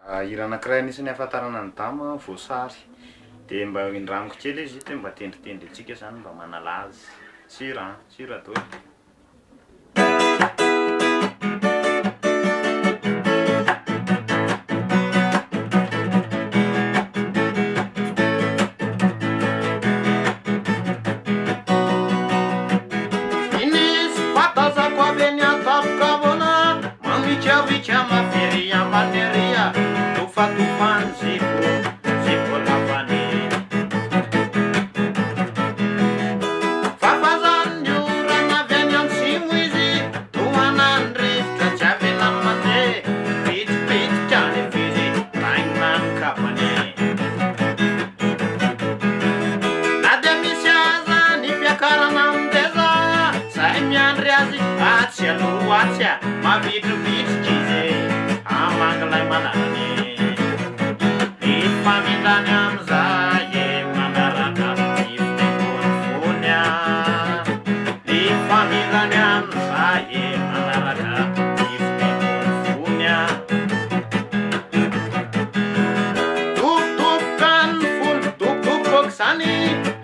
Hira anankiray anisan'ny ahafantarana ny dama voasary dia mba indramiko kely izy dia mba tendritendry antsika zany mba manala azy sira daholo. Mavitrovitry izy amangalay manarany ifamindany amizay manaraka ifitekoany fony ifamindany amizay manaraka ifitekoany fony topotopoka ny fony topotopoka zany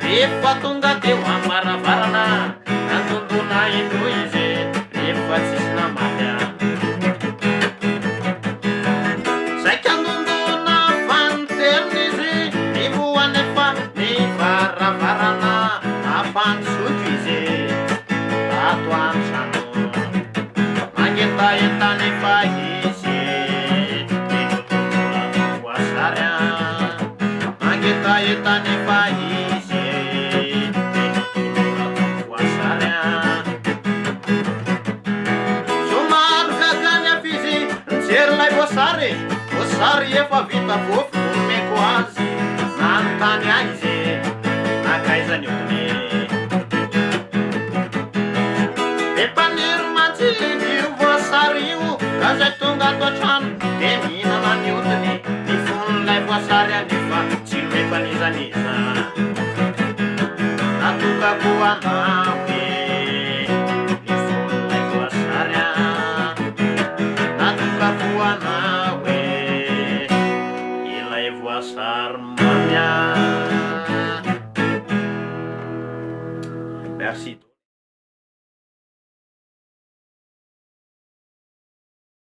rehefa tonga deo amaravarana nandondona indro izy rehefa tsisy namaly entany fahisy voasary mangetaentany fahisy voasary somaro gagany afizy nijerylay voasary efa vita fofo nomeko azy nanontany aizy nakaizany eony epaniry matsiny zay tonga ato antrano de mihinana ny odiny ny fonon'ilay voasary anefa tsy mefanizaniza